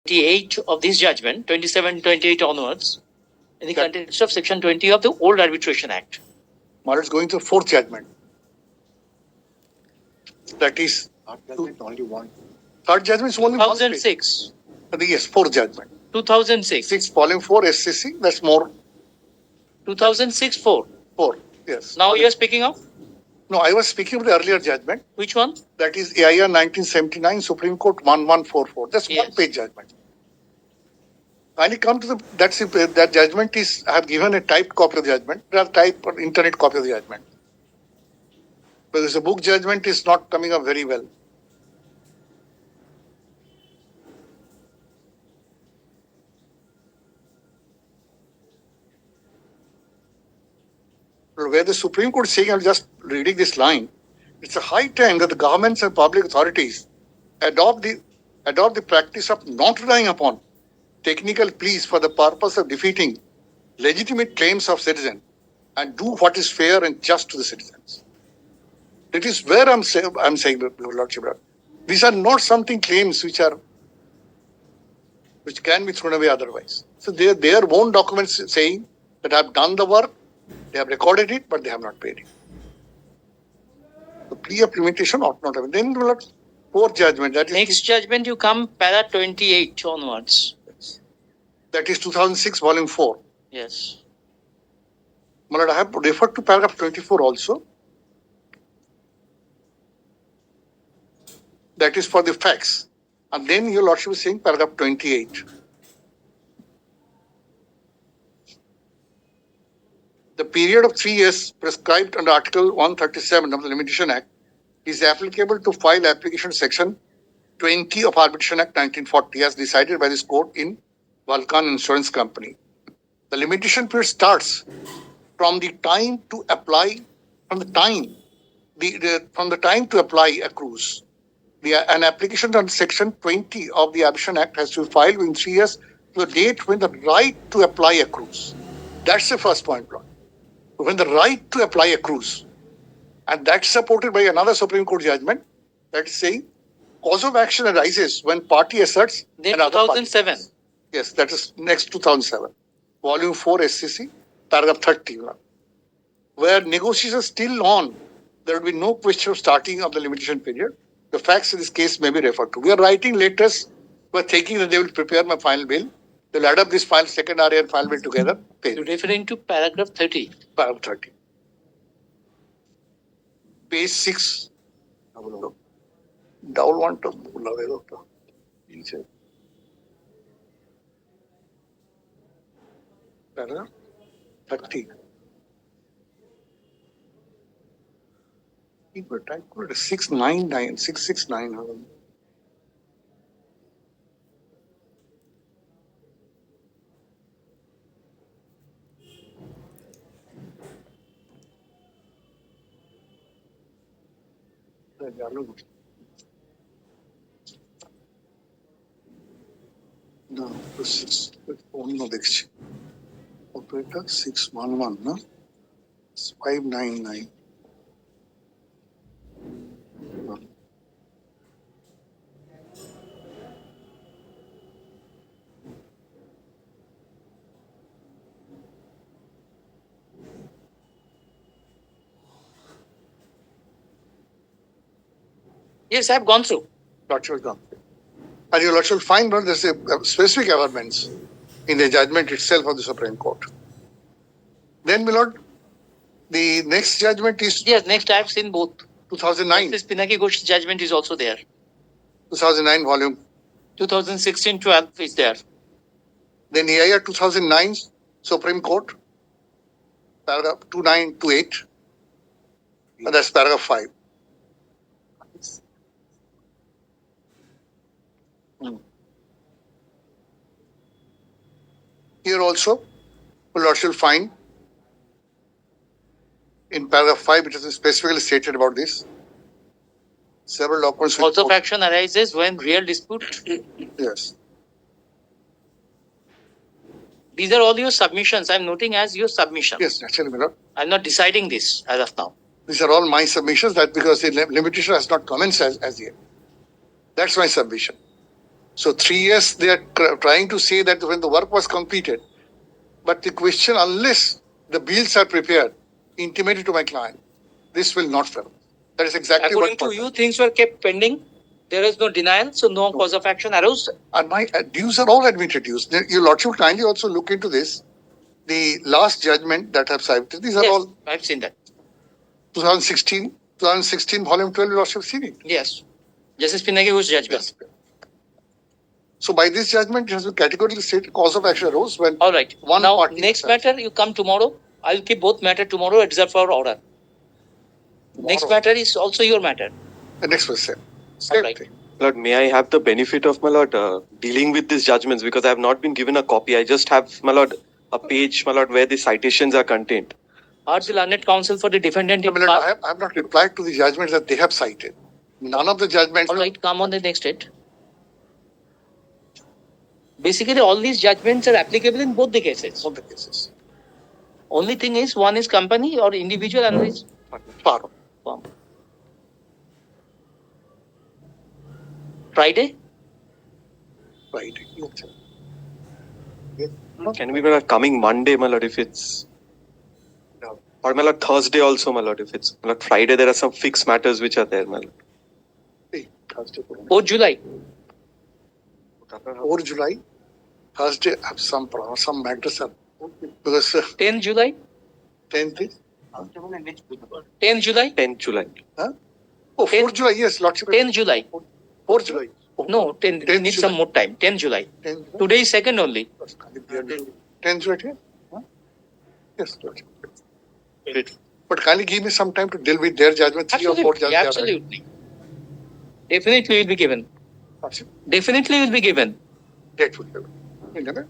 28 of this judgment, 27, 28 onwards, in the context of Section 20 of the old Arbitration Act. Well, it's going to the fourth judgment. That is only one. Third judgment is only 2006. Yes, fourth judgment. 2006. 6 volume 4 SCC, that's more. 2006 4. 4, yes. Now you are speaking of? No, I was speaking of the earlier judgment. Which one? That is AIR 1979, Supreme Court 1144. That's Yes. one page judgment. When you come to that judgment is, I have given a typed copy of the judgment. There are typed or internet copy of the judgment. Because the book judgment is not coming up very well. Where the Supreme Court is saying, I'm just reading this line, it's a high time that the governments and public authorities adopt the practice of not relying upon technical pleas for the purpose of defeating legitimate claims of citizens and do what is fair and just to the citizens. That is where I'm saying, Your Lordship, these are not something claims which can be thrown away otherwise. So they are their own documents saying that I've done the work, they have recorded it, but they have not paid it. The plea of limitation ought not have. Then fourth judgment. That is Next judgment you come para 28 onwards. That is 2006 volume 4. Yes. My Lord, I have referred to paragraph 24 also. That is for the facts. And then Your Lordship is saying paragraph 28. The period of 3 years prescribed under Article 137 of the Limitation Act is applicable to file application section 20 of Arbitration Act 1940 as decided by this court in Vulcan Insurance Company. The limitation period starts from the time to apply, from the time to apply accrues. An application under section 20 of the Arbitration Act has to be filed within 3 years to the date when the right to apply accrues. That's the first point, Lord. When the right to apply accrues, and that's supported by another Supreme Court judgment that is saying cause of action arises when party asserts Then another 2007. party. Yes, that is next 2007. Volume 4 SCC, paragraph 30. Where negotiations still on, there will be no question of starting of the limitation period. The facts in this case may be referred to. We are writing letters. We are thinking that they will prepare my final bill. They'll add up this file, second RA and final bill together. Pay. You're referring to paragraph 30. Paragraph 30. Page 6. Double one to paragraph 30. 699, 669. No, 6. Only next. Operator 611, no? 599. Yes, I have gone through. Lordship has gone. And your Lordship will find that there's a specific amendments in the judgment itself of the Supreme Court. Then, my Lord, the next judgment is Yes, next I have seen both. 2009. This Pinaki Ghosh judgment is also there. 2009 volume. 2016-12 is there. Then AIR 2009 Supreme Court, paragraph 2928. And that's paragraph 5. Here also, your Lordship will find in paragraph 5, it is specifically stated about this. Several documents. Cause of action arises when real dispute. Yes. These are all your submissions. I'm noting as your submission. Yes, actually, my Lord. I'm not deciding this as of now. These are all my submissions, that because the limitation has not commenced as yet. That's my submission. So 3 years they are trying to say that when the work was completed, but the question, unless the bills are prepared, intimated to my client, this will not fail. That is exactly According what. to you, things were kept pending. There is no denial, so no cause of action arose. And my dues are all admitted dues. Your Lordship kindly also look into this. The last judgment that have cited, these are Yes, all I've seen that. 2016, volume 12, Your Lordship seen it. Yes. Justice Pinagi, whose judgment? Yes. So by this judgment, it has been categorically stated cause of action arose when All right. one Now, party. next matter, you come tomorrow. I'll keep both matter tomorrow, except for order. Next matter is also your matter. The next was same. All right. Thing. Lord, may I have the benefit of, my lord, dealing with these judgments, because I have not been given a copy. I just have, my lord, a page, my lord, where the citations are contained. Are the learned counsel for the defendant in I have not replied to the judgments that they have cited. None of the judgments. All right, come on the next date. Basically, all these judgments are applicable in both the cases. All the cases. Only thing is, one is company or individual and one is Farm. firm. Friday? Right. Can we be, my lord, coming Monday, my lord, if it's... No. Or, my lord, Thursday also, my lord, if it's... My lord, Friday, there are some fixed matters which are there, my lord. Thursday. 4 July. 4 July. Thursday, have some matters are because 10 July? 10th is 10 July? 10th July. huh? Oh, 4 July, yes, Lordship. 10 July. 4 July. No, 10. 10 Need July. some more time. 10 July. 10 July. Today is second only. 10 July, yeah? Huh? Yes, Lordship. But kindly give me some time to deal with their judgment. 3 or 4 Absolutely. judgments. Absolutely. Definitely will be given. Definitely will be given. Date will be given.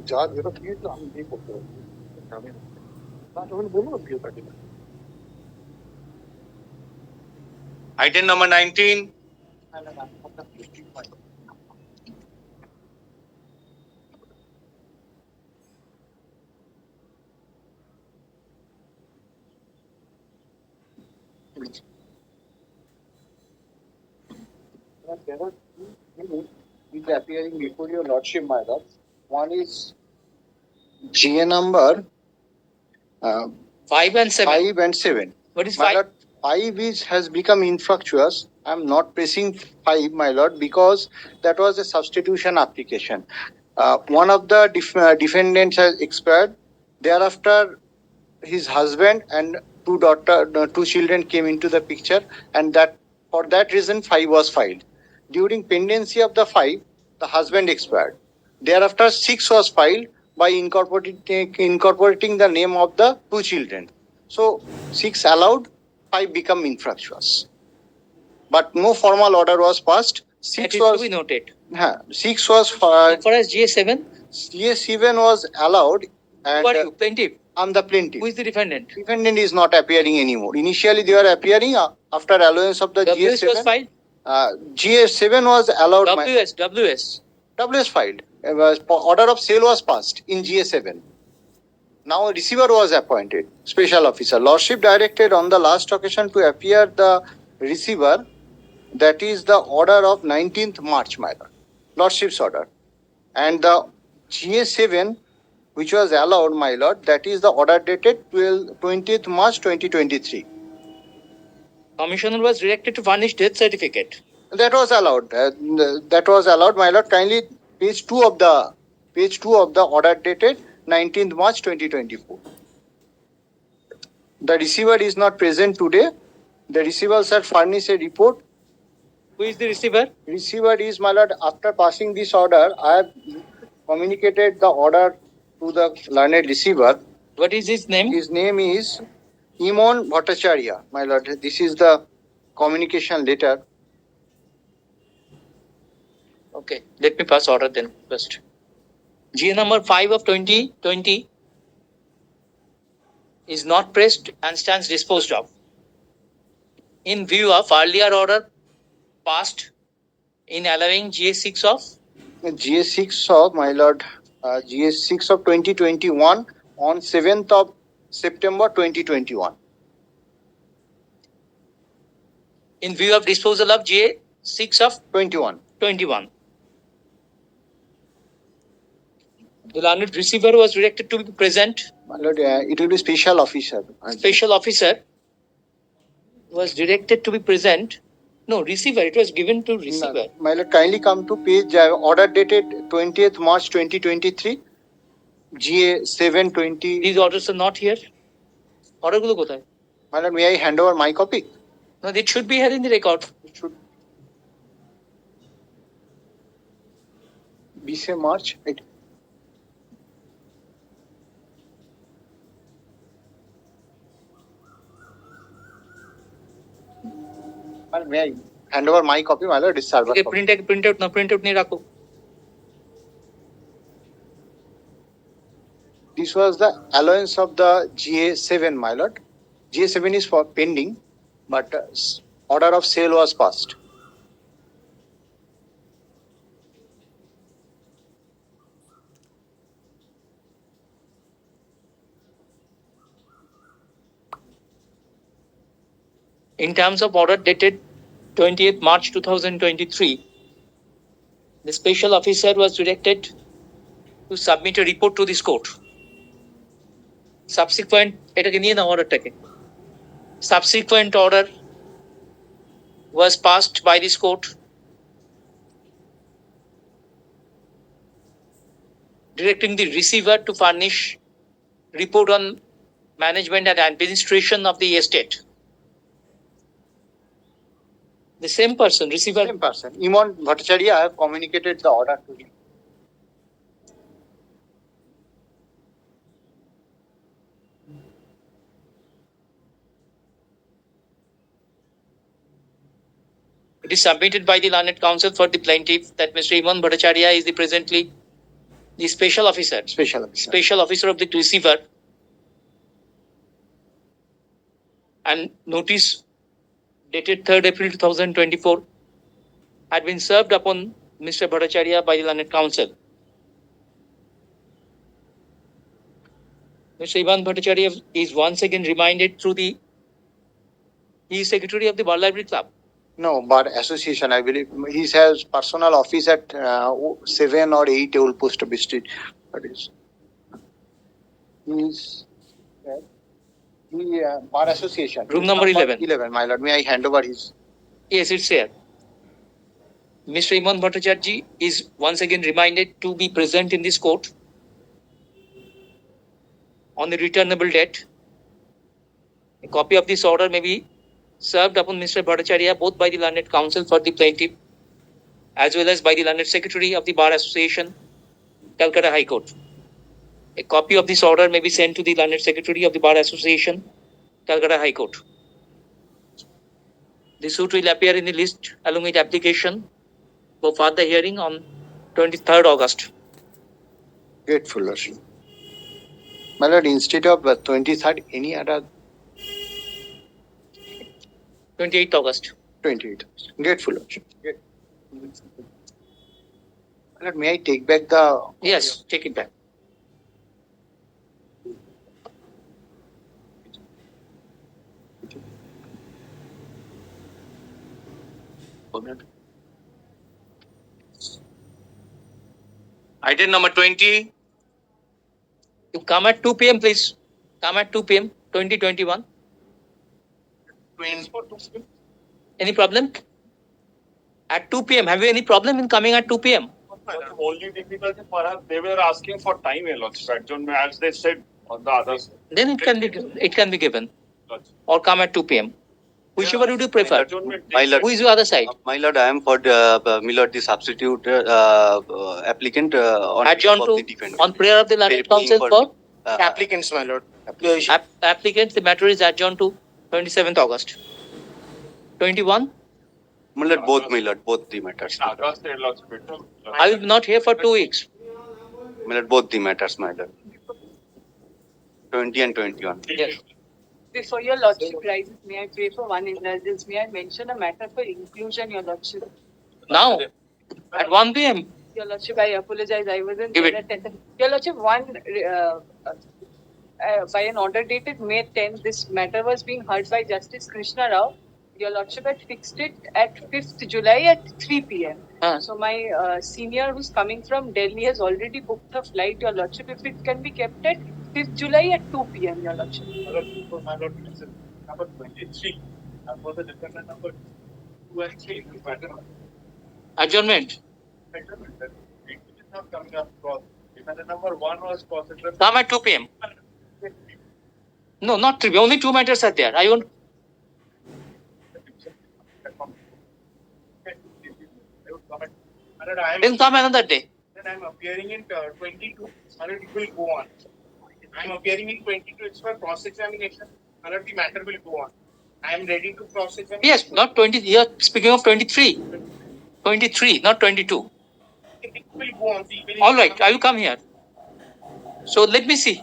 जहाँ जरूरत है तो हम नहीं करते हैं बात होने बोलो अभी होता है Item number 19. There are two things appearing before your lordship, my lord. One is GA number 5 and 7. 5 and 7. What is My 5? lord, 5 has become infructuous. I am not pressing 5, my lord, because that was a substitution application. One of the defendants has expired. Thereafter, his husband and two children came into the picture, and that for that reason 5 was filed. During pendency of the 5, the husband expired. Thereafter, 6 was filed by incorporating the name of the 2 children. So 6 allowed, 5 become infructuous. But no formal order was passed. That 6 is was to be noted. 6 was As far as GA7, GA7 was allowed, and who are you? Plaintiff. I'm the plaintiff. Who is the defendant? Defendant is not appearing anymore. Initially, they were appearing after allowance of the WS was GA7. filed? GA7 was allowed. WS. WS filed. Order of sale was passed in GA7. Now a receiver was appointed, special officer. Lordship directed on the last occasion to appear the receiver. That is the order of 19th March, my lord. Lordship's order. And the GA7, which was allowed, my lord, that is the order dated 20th March 2023. Commissioner was directed to furnish death certificate. That was allowed. That was allowed, my lord. Kindly page 2 of the order dated 19th March 2024. The receiver is not present today. The receiver shall furnish a report. Who is the receiver? Receiver is, my lord, after passing this order, I have communicated the order to the learned receiver. What is his name? His name is Imon Bhattacharya, my lord. This is the communication letter. Okay, let me pass order then first. GA number 5 of 2020 is not pressed and stands disposed of. In view of earlier order passed in allowing GA6 of GA6 of, my lord, GA6 of 2021 on 7th of September 2021. in view of disposal of GA7 6 of 21. 21. The learned receiver was directed to be present. My lord, it will be special officer. Special officer was directed to be present. No, receiver. It was given to receiver. My lord, kindly come to page order dated 20th March 2023, GA 720. These orders are not here. Order gulo kothay? My lord, may I hand over my copy? No, it should be here in the record. It should be say March. My lord, may I hand over my copy? My lord, it's server Okay, copy. print out na print out nahi rakho. This was the allowance of the GA7, my lord. GA7 is for pending, but order of sale was passed. In terms of order dated 20th March 2023, the special officer was directed to submit a report to this court. Subsequent, এটাকে নিয়ে না orderটাকে. Subsequent order was passed by this court directing the receiver to furnish report on management and administration of the estate. The same person, receiver. Same person. Iman Bhattacharya, I have communicated the order to him. It is submitted by the learned counsel for the plaintiff that Mr. Iman Bhattacharya is the presently the special officer of the receiver, and notice dated 3rd April 2024 had been served upon Mr. Bhattacharya by the learned counsel. Mr. Iman Bhattacharya is once again reminded through he is secretary of the Bar Library Club. No, Bar Association, I believe. He has personal office at 7 or 8 Old Post Office Street. That is. Bar Association. Room number 11. 11, my lord. May I hand over his? Yes, it's here. Mr. Iman Bhattacharya is once again reminded to be present in this court on the returnable date. A copy of this order may be served upon Mr. Bhattacharya both by the learned counsel for the plaintiff as well as by the learned secretary of the Bar Association, Calcutta High Court. A copy of this order may be sent to the learned secretary of the Bar Association, Calcutta High Court. The suit will appear in the list along with application for further hearing on 23rd August. Grateful, Lordship. My lord, instead of 23rd, any other 28th August. 28th. Grateful, Lordship. My lord, may I take back the? Yes, take it back. Item number 20. You come at 2 p.m. please. Come at 2 p.m. 2021. Any problem? At 2 p.m. Have you any problem in coming at 2 p.m.? The only difficulty perhaps they were asking for time allotment, as they said on the others. Then it can be given. Or come at 2 p.m. Whichever you do prefer. My lord, Who is your other side? my lord, I am for my lord, the substitute applicant on Adjourn behalf of to the defendant. on prayer of the learned Pleading counsel for Applicants, my lord. applicants. The matter is adjourned to 27th August. 21. My lord, both the matters. August allotment. I will be not here for 2 weeks. My lord, both the matters, my lord. 20 and 21. Yes. Before your lordship rises, may I pray for one indulgence? May I mention a matter for inclusion, your lordship? Now at 1 p.m. Your lordship, I apologize. I wasn't Give there it. at 10. Your lordship, by an order dated May 10, this matter was being heard by Justice Krishna Rao Your Lordship had fixed it at 5th July at 3 p.m. Huh. So my senior who's coming from Delhi has already booked a flight, Your Lordship. If it can be kept at 5th July at 2 p.m., Your Lordship. My lord, listen, number 23, and for the defendant number 2 and 3, it matter. Adjournment. It is not coming up cross. Defendant number 1 was considered. Come at 2 p.m. No, not 3. Only 2 matters are there. I won't. Then come another day. Then I'm appearing in 22, and it will go on. I'm appearing in 22, it's for cross-examination, and the matter will go on. I am ready to cross-examine. Yes, not 20. You are speaking of 23. 23, not 22. It will go on. All right, I will come here. So let me see.